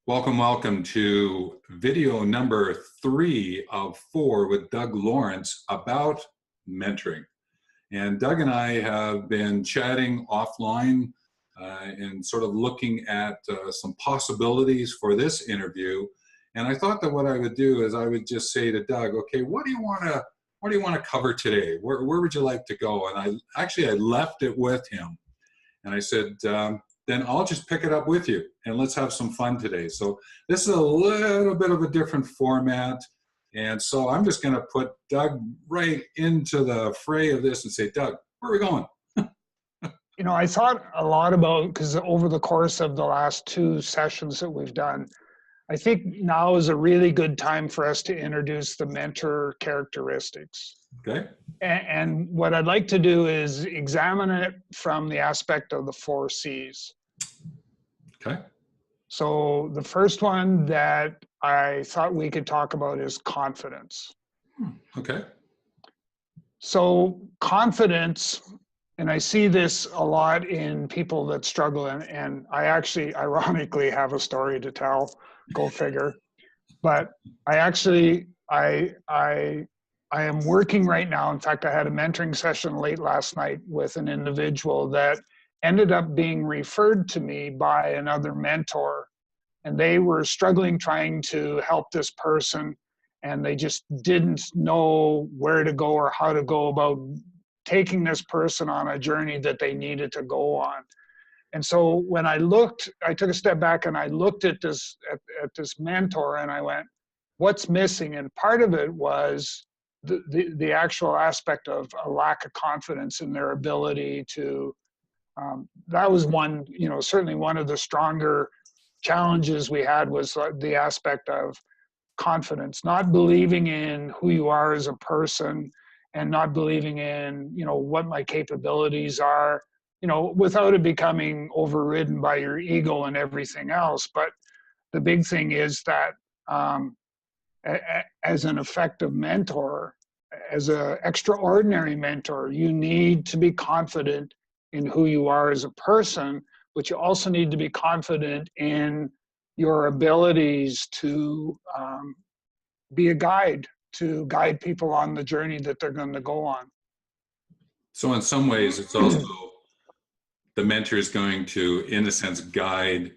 Welcome, welcome to video number 3 of 4 with Doug Lawrence about mentoring. And Doug and I have been chatting offline and sort of looking at some possibilities for this interview. And I thought that what I would do is I would just say to Doug, okay, what do you want to cover today? Where would you like to go? And I left it with him. And I said, then I'll just pick it up with you and let's have some fun today. So this is a little bit of a different format. And so I'm just going to put Doug right into the fray of this and say, Doug, where are we going? You know, I thought a lot about, because over the course of the last 2 sessions that we've done, I think now is a really good time for us to introduce the mentor characteristics. Okay. And what I'd like to do is examine it from the aspect of the 4 C's. Okay. So the first one that I thought we could talk about is confidence. Okay. So confidence, and I see this a lot in people that struggle, and I actually ironically have a story to tell, go figure. But I am working right now. In fact, I had a mentoring session late last night with an individual that ended up being referred to me by another mentor. And they were struggling trying to help this person, and they just didn't know where to go or how to go about taking this person on a journey that they needed to go on. And so when I took a step back and I looked at this mentor and I went, what's missing? And part of it was the actual aspect of a lack of confidence in their ability to, that was one, certainly one of the stronger challenges we had was the aspect of confidence, not believing in who you are as a person and not believing in, what my capabilities are, without it becoming overridden by your ego and everything else. But the big thing is that as an effective mentor, as an extraordinary mentor, you need to be confident in who you are as a person, but you also need to be confident in your abilities to be a guide, to guide people on the journey that they're going to go on. So in some ways, it's also the mentor is going to, in a sense, guide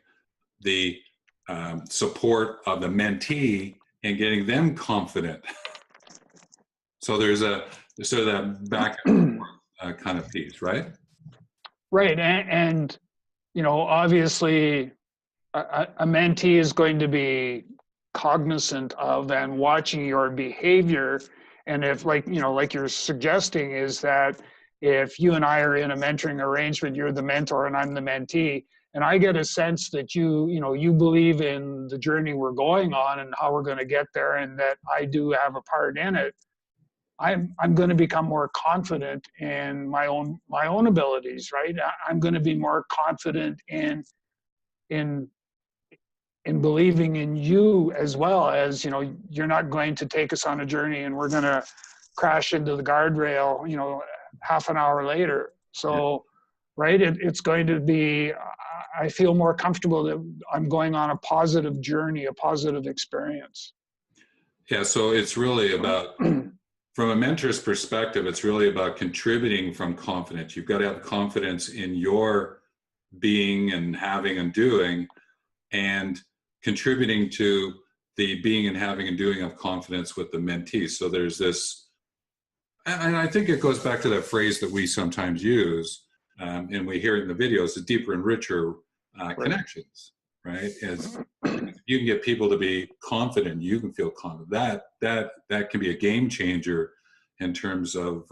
the support of the mentee and getting them confident. So there's sort of that back and forth kind of piece, right? Right, and obviously, a mentee is going to be cognizant of and watching your behavior. And if, like you're suggesting, is that if you and I are in a mentoring arrangement, you're the mentor and I'm the mentee, and I get a sense that you believe in the journey we're going on and how we're going to get there, and that I do have a part in it, I'm going to become more confident in my own abilities, right? I'm going to be more confident in believing in you, as well as, you're not going to take us on a journey and we're going to crash into the guardrail, half an hour later. So, right, it's going to be, I feel more comfortable that I'm going on a positive journey, a positive experience. Yeah, so it's really about, from a mentor's perspective, it's really about contributing from confidence. You've got to have confidence in your being and having and doing, and contributing to the being and having and doing of confidence with the mentee. So there's this, and I think it goes back to that phrase that we sometimes use, and we hear it in the videos, the deeper and richer connections, right? As you can get people to be confident, you can feel confident. That can be a game changer in terms of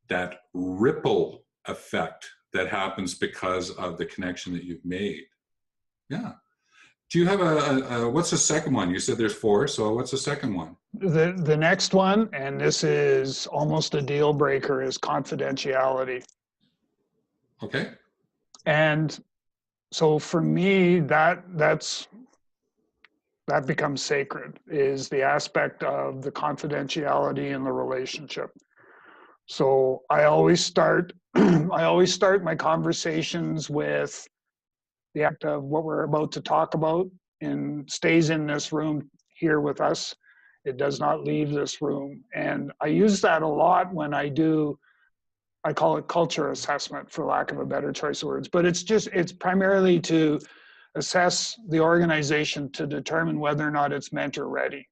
that ripple effect that happens because of the connection that you've made. Yeah. Do you have what's the second one? You said there's 4, so what's the second one? The next one, and this is almost a deal breaker, is confidentiality. Okay. And so for me, that becomes sacred, is the aspect of the confidentiality in the relationship. So I always start my conversations with the act of what we're about to talk about, stays in this room here with us. It does not leave this room. And I use that a lot when I call it culture assessment, for lack of a better choice of words, but it's primarily to assess the organization to determine whether or not it's mentor ready.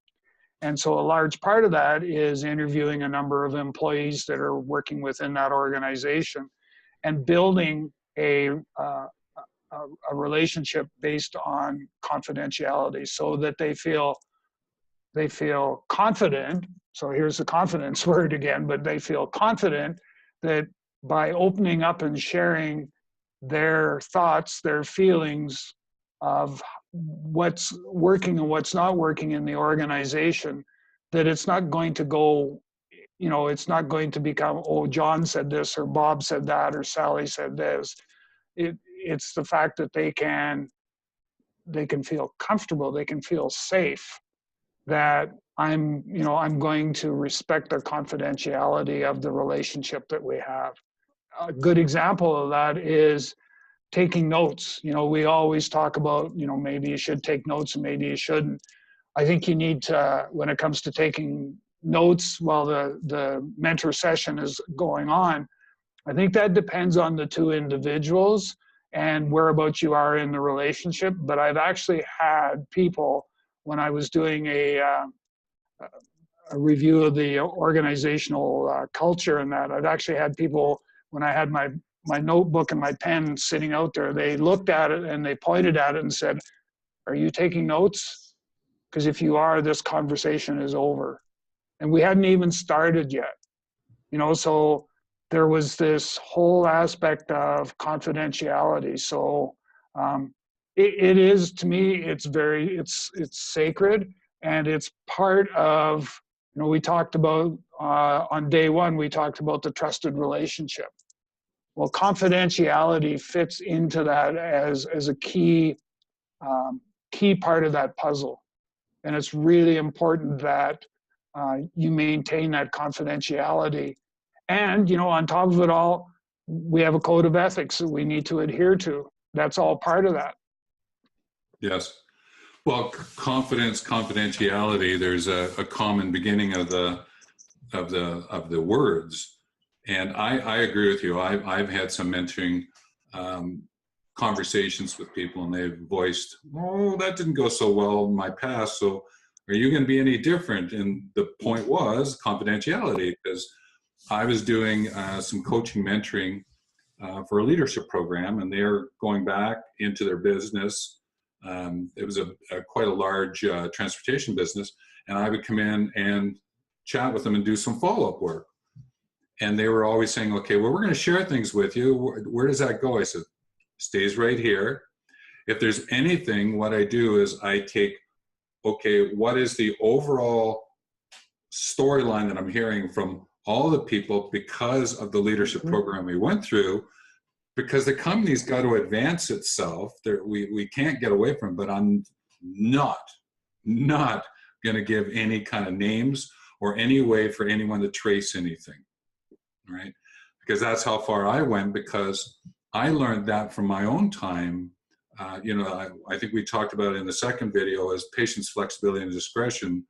And so a large part of that is interviewing a number of employees that are working within that organization and building a relationship based on confidentiality so that they feel confident. So here's the confidence word again, but they feel confident that by opening up and sharing their thoughts, their feelings of what's working and what's not working in the organization, that it's not going to go, it's not going to become, oh, John said this or Bob said that or Sally said this. It's the fact that they can feel comfortable, they can feel safe, that I'm going to respect the confidentiality of the relationship that we have. A good example of that is taking notes. We always talk about, maybe you should take notes and maybe you shouldn't. I think you need to, when it comes to taking notes while the mentor session is going on, I think that depends on the two individuals and whereabouts you are in the relationship. But I've actually had people, when I was doing a review of the organizational culture and that, I've actually had people, when I had my notebook and my pen sitting out there, they looked at it and they pointed at it and said, "Are you taking notes? Because if you are, this conversation is over." And we hadn't even started yet. So there was this whole aspect of confidentiality. So it is, to me, it's sacred, and it's part of, we talked about on day one, we talked about the trusted relationship. Well, confidentiality fits into that as a key part of that puzzle. And it's really important that you maintain that confidentiality. And, on top of it all, we have a code of ethics that we need to adhere to. That's all part of that. Yes. Well, confidence, confidentiality, there's a common beginning of the words. And I agree with you. I've had some mentoring conversations with people, and they've voiced, "Oh, that didn't go so well in my past. So are you going to be any different?" And the point was confidentiality, because I was doing some coaching mentoring for a leadership program, and they're going back into their business. It was quite a large transportation business, and I would come in and chat with them and do some follow-up work. And they were always saying, "Okay, well, we're going to share things with you. Where does that go?" I said, "Stays right here. If there's anything, what I do is I take, okay, what is the overall storyline that I'm hearing from all the people because of the leadership program we went through, because the company's got to advance itself. We can't get away from it, but I'm not going to give any kind of names or any way for anyone to trace anything, right? Because that's how far I went, because I learned that from my own time. I think we talked about it in the second video, as patience, flexibility, and discretion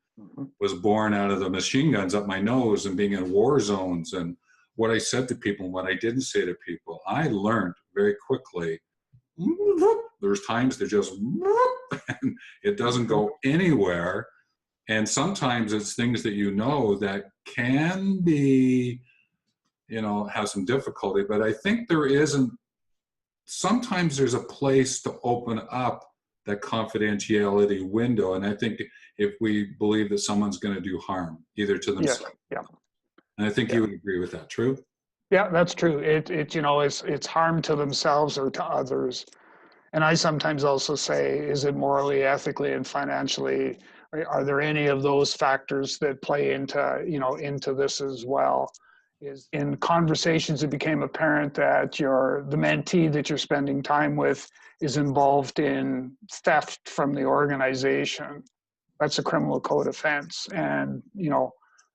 was born out of the machine guns up my nose and being in war zones, and what I said to people and what I didn't say to people. I learned very quickly. There's times that just, and it doesn't go anywhere. And sometimes it's things that that can be, have some difficulty. But I think sometimes there's a place to open up that confidentiality window. And I think if we believe that someone's going to do harm, either to themselves. Yeah. And I think you would agree with that, true? Yeah, that's true. It's harm to themselves or to others. And I sometimes also say, is it morally, ethically, and financially, are there any of those factors that play into this as well? Is in conversations, it became apparent that the mentee that you're spending time with is involved in theft from the organization. That's a criminal code offense. And,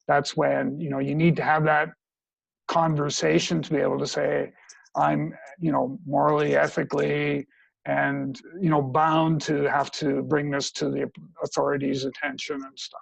that's when, you need to have that conversation to be able to say, I'm, morally, ethically, and bound to have to bring this to the authorities' attention and stuff.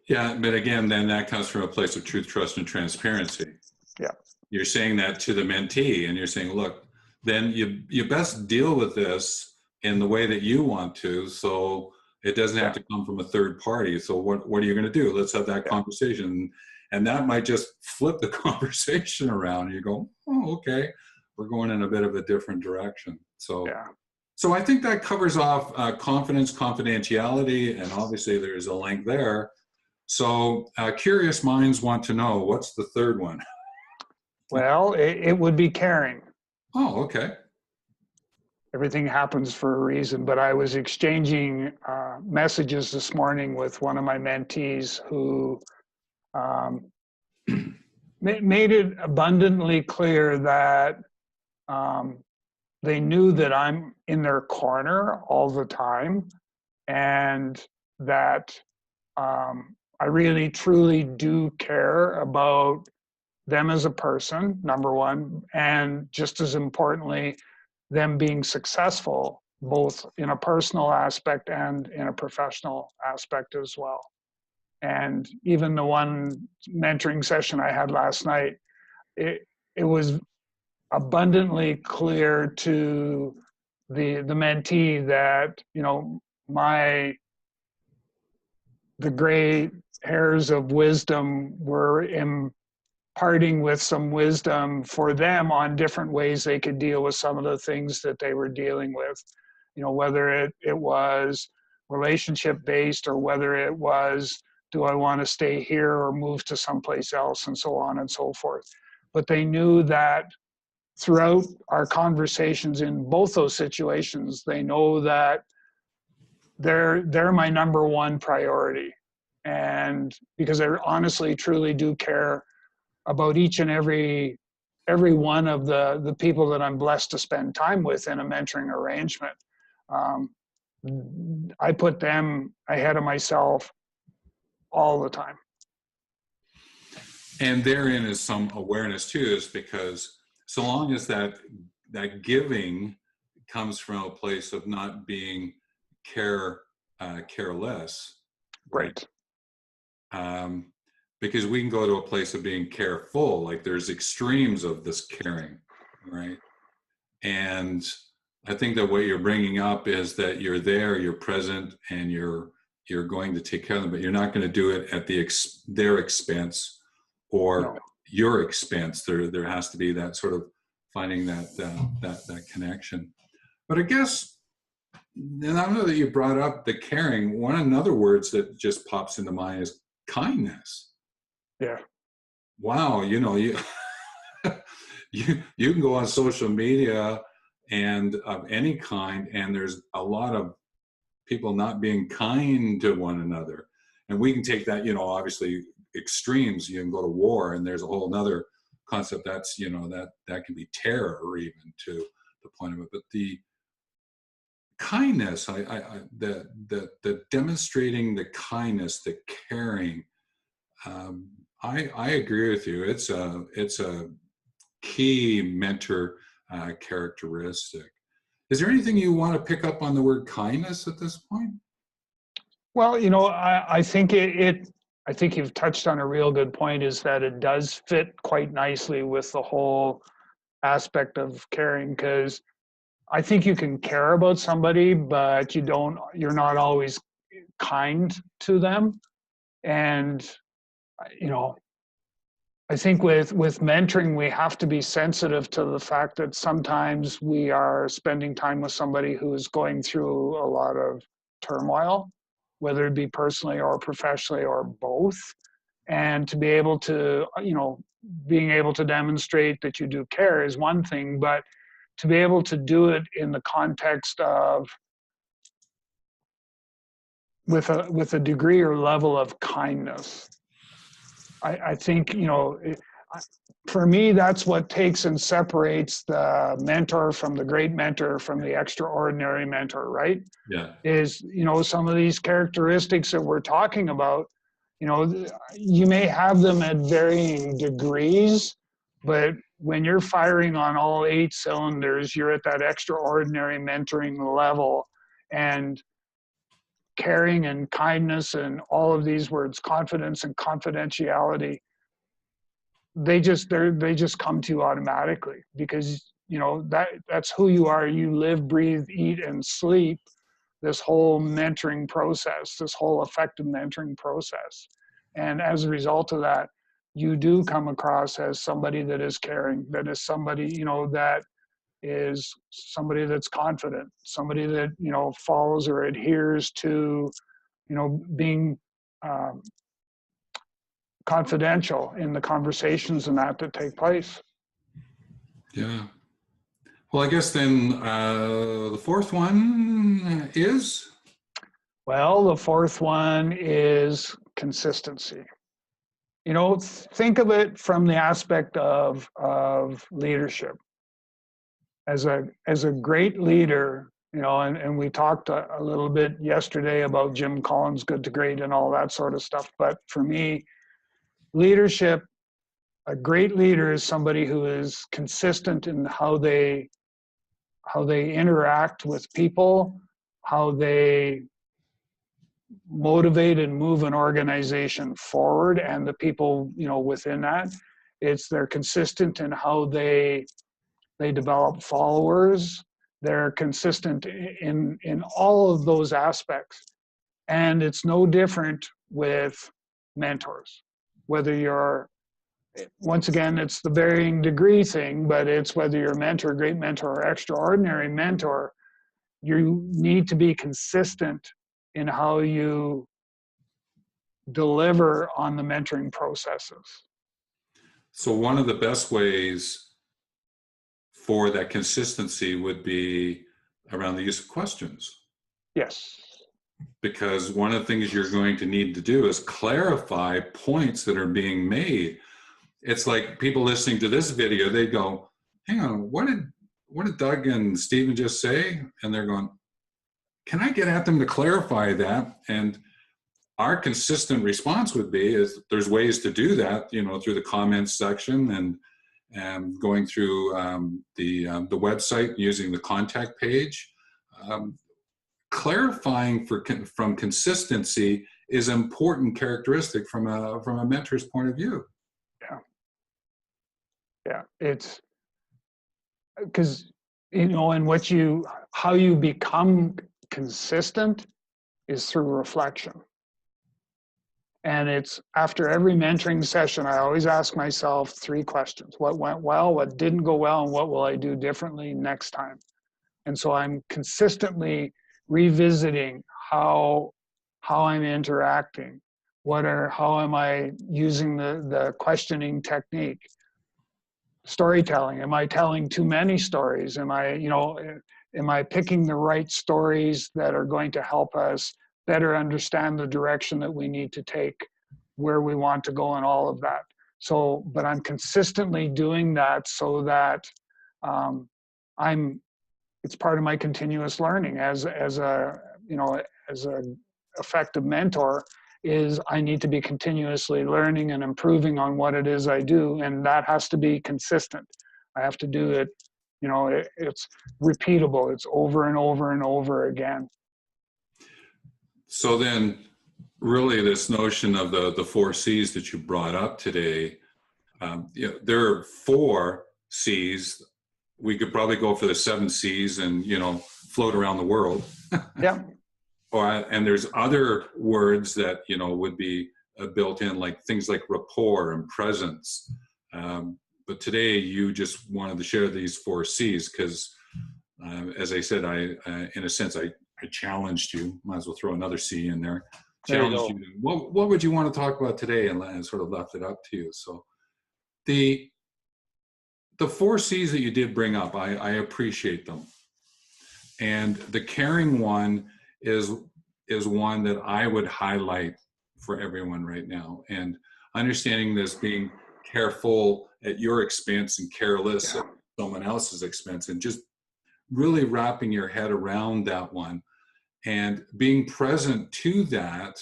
Yeah, but again, then that comes from a place of truth, trust, and transparency. Yeah. You're saying that to the mentee, and you're saying, look, then you best deal with this in the way that you want to, so it doesn't have to come from a third party. So what are you going to do? Let's have that conversation. And that might just flip the conversation around. You go, oh, okay, we're going in a bit of a different direction. So I think that covers off confidence, confidentiality, and obviously there's a link there. So curious minds want to know, what's the third one? Well, it would be caring. Oh, okay. Everything happens for a reason, but I was exchanging messages this morning with one of my mentees who made it abundantly clear that they knew that I'm in their corner all the time, and that I really, truly do care about them as a person, number one, and just as importantly, them being successful, both in a personal aspect and in a professional aspect as well. And even the one mentoring session I had last night, it was abundantly clear to the mentee that, the gray hairs of wisdom were imparting with some wisdom for them on different ways they could deal with some of the things that they were dealing with. Whether it was relationship based, or whether it was, do I want to stay here or move to someplace else, and so on and so forth. But they knew that throughout our conversations in both those situations, they know that they're my number one priority. And because I honestly, truly do care about each and every one of the people that I'm blessed to spend time with in a mentoring arrangement. I put them ahead of myself all the time. And therein is some awareness too, is because so long as that giving comes from a place of not being careless, right? Because we can go to a place of being careful, like there's extremes of this caring, right? And I think that what you're bringing up is that you're there, you're present, and you're going to take care of them, but you're not going to do it at their expense or your expense. There has to be that sort of finding that connection. But I guess, and I know that you brought up the caring. Another words that just pops into mind is kindness. Yeah. Wow, you you can go on social media and of any kind, and there's a lot of people not being kind to one another. And we can take that, obviously extremes. You can go to war, and there's a whole nother concept that's, that can be terror even to the point of it. But the kindness, the demonstrating the kindness, the caring, I agree with you. It's a key mentor characteristic. Is there anything you want to pick up on the word kindness at this point? Well, I think I think you've touched on a real good point, is that it does fit quite nicely with the whole aspect of caring, because I think you can care about somebody, but you're not always kind to them. And, I think with mentoring, we have to be sensitive to the fact that sometimes we are spending time with somebody who is going through a lot of turmoil, whether it be personally or professionally or both. And to be able to, being able to demonstrate that you do care is one thing, but to be able to do it in the context of with a degree or level of kindness. I think, for me, that's what takes and separates the mentor from the great mentor from the extraordinary mentor, right? Yeah. Is, some of these characteristics that we're talking about, you may have them at varying degrees, but when you're firing on all 8 cylinders, you're at that extraordinary mentoring level, and caring and kindness and all of these words, confidence and confidentiality, they just come to you automatically, because that's who you are. You live, breathe, eat, and sleep this whole mentoring process, this whole effective mentoring process. And as a result of that, you do come across as somebody that is caring, that is somebody, that is somebody that's confident, somebody that, follows or adheres to, being confidential in the conversations and that take place. Yeah. Well, I guess then the fourth one is? Well, the fourth one is consistency. Think of it from the aspect of leadership. As a great leader, and we talked a little bit yesterday about Jim Collins' Good to Great and all that sort of stuff. But for me, leadership, a great leader is somebody who is consistent in how they interact with people, how they motivate and move an organization forward, and the people within that. They're consistent in how they develop followers. They're consistent in all of those aspects. And it's no different with mentors. Whether you're, once again, it's the varying degree thing, but it's whether you're a mentor, a great mentor, or extraordinary mentor, you need to be consistent in how you deliver on the mentoring processes. So one of the best ways for that consistency would be around the use of questions. Yes. Because one of the things you're going to need to do is clarify points that are being made. It's like people listening to this video, they go, hang on, what did Doug and Stephen just say? And they're going, can I get at them to clarify that? And our consistent response would be is there's ways to do that, through the comments section and going through the website using the contact page. Clarifying from consistency is an important characteristic from a mentor's point of view. Yeah, it's because and how you become consistent is through reflection. And it's after every mentoring session, I always ask myself 3 questions: what went well, what didn't go well, and what will I do differently next time? And so I'm consistently revisiting how I'm interacting, how am I using the questioning technique. Storytelling, am I telling too many stories? Am I picking the right stories that are going to help us better understand the direction that we need to take, where we want to go, and all of that? So, but I'm consistently doing that so that it's part of my continuous learning as a effective mentor. Is I need to be continuously learning and improving on what it is I do, and that has to be consistent. I have to do it, it's repeatable. It's over and over and over again. So then, really, this notion of the 4 C's that you brought up today, there are 4 C's. We could probably go for the 7 C's and float around the world. Yeah. And there's other words that would be built in, like things like rapport and presence. But today you just wanted to share these 4 C's because, as I said, in a sense I challenged you. Might as well throw another C in there. Challenged you. What would you want to talk about today, and sort of left it up to you. So the 4 C's that you did bring up, I appreciate them, and the caring one is one that I would highlight for everyone right now. And understanding this, being careful at your expense and careless at someone else's expense, and just really wrapping your head around that one and being present to that,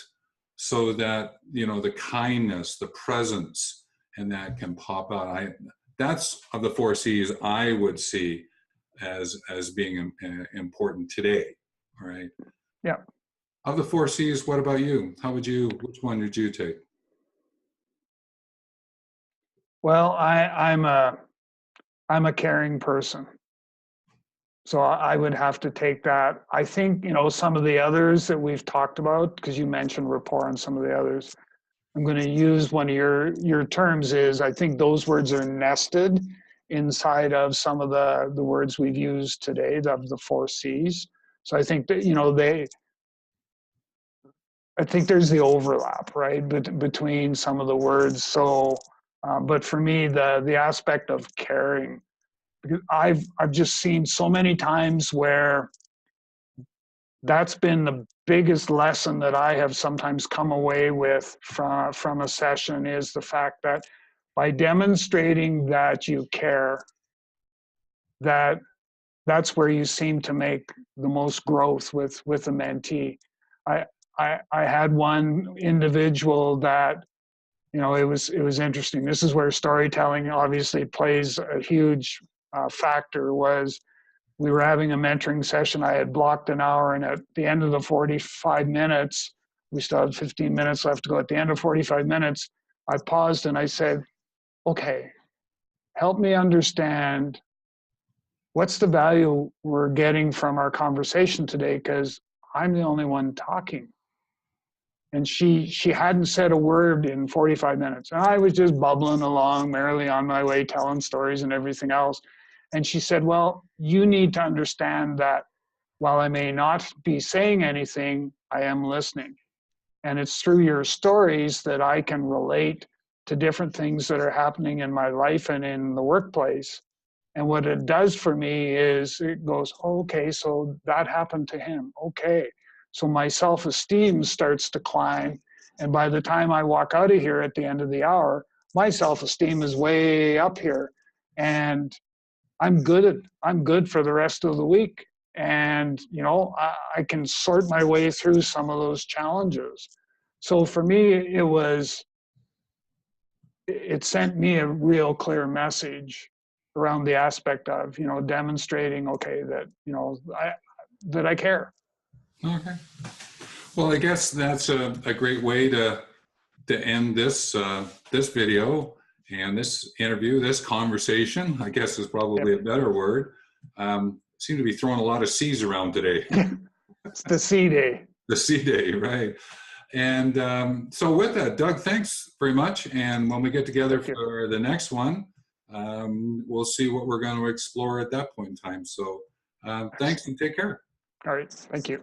so that the kindness, the presence, and that can pop out. that's of the 4 C's I would see as being important today. All right. Yeah. Of the 4 C's, what about you? Which one did you take? Well, I'm a caring person. So I would have to take that. I think, some of the others that we've talked about, because you mentioned rapport and some of the others, I'm going to use one of your terms is, I think those words are nested inside of some of the words we've used today, of the 4 C's. So I think that, I think there's the overlap, right, between some of the words. So, but for me, the aspect of caring, because I've just seen so many times where that's been the biggest lesson that I have sometimes come away with from a session, is the fact that by demonstrating that you care, that's where you seem to make the most growth with a mentee. I I had one individual that, it was interesting. This is where storytelling obviously plays a huge factor. Was we were having a mentoring session. I had blocked an hour, and at the end of the 45 minutes, we still had 15 minutes left to go. At the end of 45 minutes, I paused and I said, okay, help me understand what's the value we're getting from our conversation today, because I'm the only one talking. And she hadn't said a word in 45 minutes. And I was just bubbling along merrily on my way, telling stories and everything else. And she said, well, you need to understand that while I may not be saying anything, I am listening. And it's through your stories that I can relate to different things that are happening in my life and in the workplace. And what it does for me is it goes, okay, so that happened to him. Okay. So my self-esteem starts to climb. And by the time I walk out of here at the end of the hour, my self-esteem is way up here. And I'm good for the rest of the week. And, I can sort my way through some of those challenges. So for me, it sent me a real clear message around the aspect of, demonstrating, okay, that, that I care. Okay. Well, I guess that's a great way to end this video and this interview, this conversation, I guess is probably a better word. Seem to be throwing a lot of C's around today. It's the C day. The C day, right. And so with that, Doug, thanks very much. And when we get together for the next one, we'll see what we're going to explore at that point in time. So thanks and take care. All right. Thank you.